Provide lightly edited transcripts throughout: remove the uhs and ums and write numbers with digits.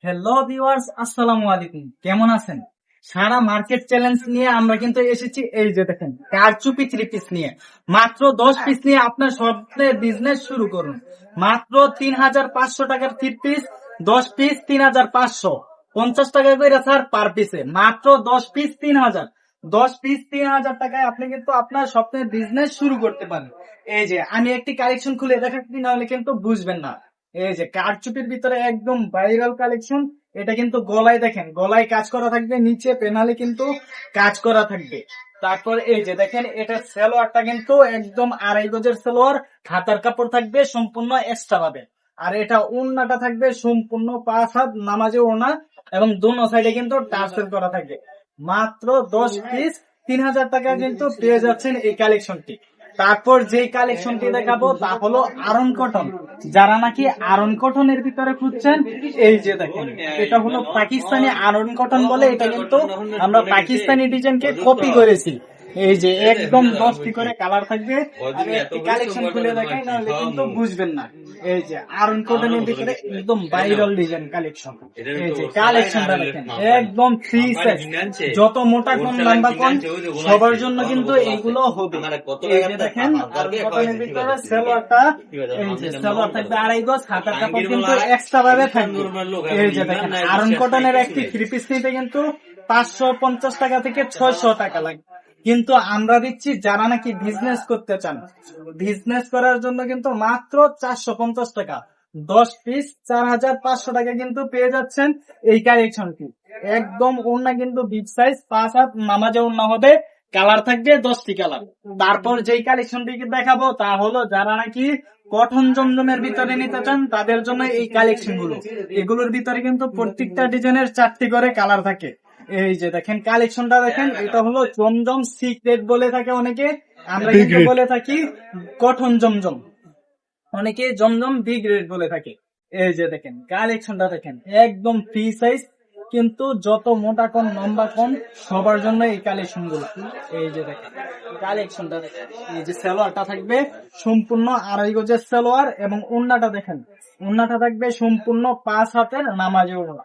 Hello viewers, আসসালামু আলাইকুম। কেমন আছেন? সারা মার্কেট চ্যালেঞ্জ নিয়ে আমরা কিন্তু এসেছি। এই যে দেখেন, কারচুপি 3 পিস নিয়ে মাত্র 10 পিস নিয়ে আপনার স্বপ্নের বিজনেস শুরু করুন। মাত্র 3,500 টাকার 3 পিস, 10 পিস 3,500, 50 টাকা করে স্যার পার পিসে। মাত্র 10 পিস 3,000, 10 পিস 3,000 টাকায় আপনি কিন্তু আপনার স্বপ্নের বিজনেস শুরু করতে পারেন। এই যে আমি একটি কালেকশন খুলে দেখাচ্ছি, নাহলে কিন্তু বুঝবেন না। এই যে কারচুপির ভিতরে একদম ভাইরাল কালেকশন। এটা কিন্তু গলায় দেখেন, গলায় কাজ করা থাকবে, নিচে পেনালে কিন্তু কাজ করা থাকবে। তারপর এই যে দেখেন, এটা সালোয়ারটা কিন্তু একদম 2.5 গজের সালোয়ার। হাতার কাপড় থাকবে সম্পূর্ণ এক্সট্রা পাবে। আর এটা ওড়নাটা থাকবে সম্পূর্ণ 5 হাত নামাজে ওড়না, এবং দোনো সাইডে কিন্তু টার্সেল করা থাকবে। মাত্র 10 পিস 3,000 টাকা কিন্তু পেয়ে যাচ্ছেন এই কালেকশনটি। তারপর যে কালেকশনটি দেখাবো তা হলো আরন কটন। যারা নাকি আরন কটনের ভিতরে খুঁজছেন, এই যে দেখেন, এটা হলো পাকিস্তানি আরন কটন বলে। এটা কিন্তু আমরা পাকিস্তানি ডিজাইনকে কপি করেছি। এই যে একদম 10টি করে কালার থাকবে। আমি একটি কালেকশন খুলে দেখাই, নাহলে কিন্তু বুঝবেন না। এই যে আরন কটনের ভিতরে একদম ভাইরাল ডিজাইন কালেকশন। এই যে কালেকশনটা দেখেন, একদম ফ্রি সাইজ। যত মোটা কোন লম্বা কোন সবার জন্য কিন্তু এগুলো হবে। এই যে দেখেন, আরন কটনের ভিতরে সালোয়ারটা, এই যে সালোয়ার থাকবে 2.5 গজ, হাতার কাপড় কিন্তু এক্সট্রা ভাবে থাকবে। এই যে দেখেন, আরন কটনের একটি 3 পিস নিতে কিন্তু 550 টাকা থেকে 600 টাকা লাগে। কিন্তু আমরা দিচ্ছি যারা নাকি বিজনেস করতে চান, বিজনেস করার জন্য কিন্তু মাত্র 450 টাকা। 10 পিস 4,500 টাকা কিন্তু পেয়ে যাচ্ছেন এই কালেকশনটি। একদম ওড়না কিন্তু বিগ সাইজ, 5 হাত নামাজে ওড়না হবে। কালার থাকবে 10টি কালার। তারপর যেই কালেকশনটি দেখাবো তা হলো যারা নাকি কটন জমজমের ভিতরে নিতে চান, তাদের জন্য এই কালেকশন গুলো। এগুলোর ভিতরে কিন্তু প্রত্যেকটা ডিজাইনের 4টি করে কালার থাকে। এই যে দেখেন কালেকশনটা দেখেন, এটা হলো জমজম সিক্রেট বলে থাকে অনেকে, আমরা কিন্তু বলে থাকি কটন জমজম। অনেকে জমজম বিগ রেড বলে থাকে। এই যে দেখেন কালেকশনটা দেখেন, একদম ফ্রি সাইজ, কিন্তু যত মোটা কোন লম্বা কোন সবার জন্য এই কালেকশন গুলো। এই যে দেখেন কালেকশনটা দেখেন, এই যে সালোয়ারটা থাকবে সম্পূর্ণ 2.5 গজের সালোয়ার, এবং ওড়নাটা দেখেন, ওড়নাটা থাকবে সম্পূর্ণ 5 হাতের নামাজে ওড়না।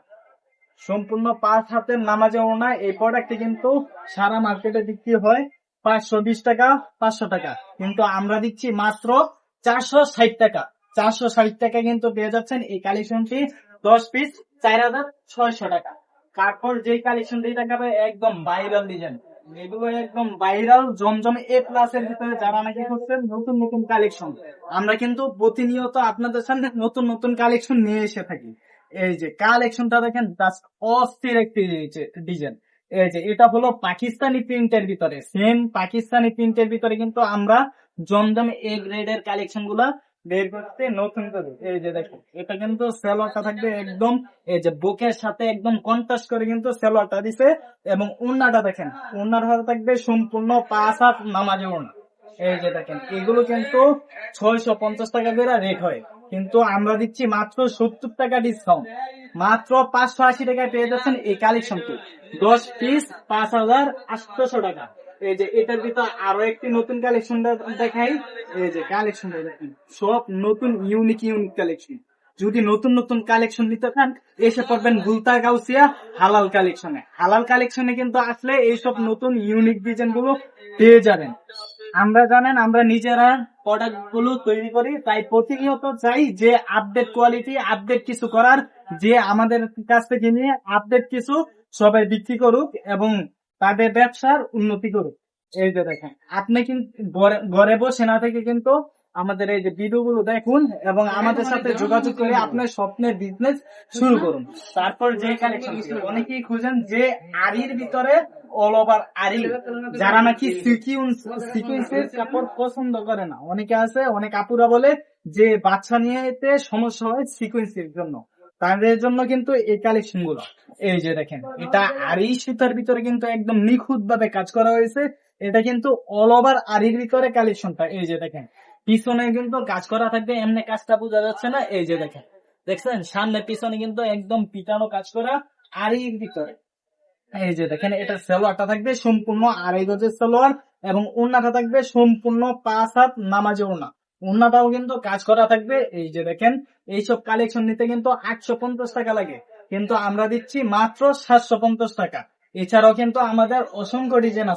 সম্পূর্ণ 5 হাতের নামাজে ওড়না। এই প্রোডাক্টটি কিন্তু সারা মার্কেটে বিক্রি হয় 520 টাকা, 500 টাকা, কিন্তু আমরা দিচ্ছি মাত্র 460 টাকা। 460 টাকা কিন্তু পেয়ে যাচ্ছেন এই কালেকশনটি। 10 পিস 4,600 টাকা। তারপর যে কালেকশনটি দেখাবে একদম ভাইরাল ডিজাইন। এগুলো একদম ভাইরাল জমজম A+ এর ভিতরে যারা নাকি করছেন নতুন নতুন কালেকশন, আমরা কিন্তু প্রতিনিয়ত আপনাদের সামনে নতুন নতুন কালেকশন নিয়ে এসে থাকি। এই যে কালেকশনটা দেখেন, জাস্ট অস্থির একটি ডিজাইন। এই যে এটা হলো পাকিস্তানি প্রিন্টের ভিতরে, সেম পাকিস্তানি প্রিন্টের ভিতরে কিন্তু আমরা জমজম A গ্রেডের কালেকশন গুলা বের করতে নতুন করে। এই যে দেখো, এটা কিন্তু সালোয়ারটা থাকবে একদম, এই যে বুকের সাথে একদম কন্ট্রাস্ট করে কিন্তু সালোয়ারটা দিছে। এবং ওড়নাটা দেখেন, ওড়নার হাতে থাকবে সম্পূর্ণ 5 হাত নামাজে ওড়না। এই যে দেখেন, এগুলো কিন্তু 650 টাকা করে রেট হয়, কিন্তু আমরা দিচ্ছি মাত্র 70 টাকা ডিসকাউন্ট। মাত্র 580 টাকায় পেয়ে যাচ্ছেন এই কালেকশনটি। 10 পিস 5,800 টাকা। এই যে এটার ভিতর আরো একটি নতুন কালেকশন দেখাই। এই যে কালেকশনটা দেখেন, সব নতুন ইউনিক ইউনিক কালেকশন। যদি নতুন নতুন কালেকশন নিতে চান, এসে পড়বেন গুলতা গাউসিয়া হালাল কালেকশনে। হালাল কালেকশনে কিন্তু আসলে এইসব নতুন ইউনিক ডিজাইন গুলো পেয়ে যাবেন। আমরা জানেন আমরা নিজেরা প্রোডাক্ট গুলো তৈরি করি, তাই প্রতিনিয়ত চাই যে আপডেট কোয়ালিটি, আপডেট কিছু করার, যে আমাদের কাছ থেকে নিয়ে আপডেট কিছু সবাই বিক্রি করুক এবং তাদের ব্যবসার উন্নতি করুক। এই যে দেখেন, আপনি কিন্তু ঘরে বসে না থেকে কিন্তু আমাদের এই যে ভিডিও গুলো দেখুন, এবং আমাদের সাথে যোগাযোগ করে আপনার স্বপ্নের বিজনেস শুরু করুন। তারপর যে কালেকশন, অনেকেই খুঁজেন যে আরির ভিতরে অল ওভার আরি, যারা নাকি সিকুয়েন্সের কাপড় পছন্দ করে না। অনেকে আছে, অনেক আপুরা বলে যে বাচ্চা নিয়ে এতে সমস্যা হয় সিকুয়েন্সের জন্য, তাদের জন্য কিন্তু এই কালেকশন গুলো। এই যে দেখেন, এটা আরি সুতার ভিতরে কিন্তু একদম নিখুঁত ভাবে কাজ করা হয়েছে। এটা কিন্তু অল ওভার আরির ভিতরে কালেকশনটা। এই যে দেখেন, পিছনে কিন্তু কাজ করা থাকবে, এমনি কাজটা বোঝা যাচ্ছে না। এই যে দেখেন, দেখছেন সামনে পিছনে কিন্তু একদম পিটানো কাজ করা আরির ভিতরে। এই যে দেখেন, এটা সালোয়ারটা থাকবে সম্পূর্ণ 2.5 গজের সালোয়ার, এবং ওড়নাটা থাকবে সম্পূর্ণ 5 হাত নামাজে ওড়না। ওড়নাটাও কিন্তু কাজ করা থাকবে। এই যে দেখেন, এইসব কালেকশন নিতে কিন্তু 850 টাকা লাগে। কিন্তু আমরা দিচ্ছি মাত্র 750 টাকা। এছাড়াও কিন্তু আমাদের অসংখ্য ডিজাইন আছে।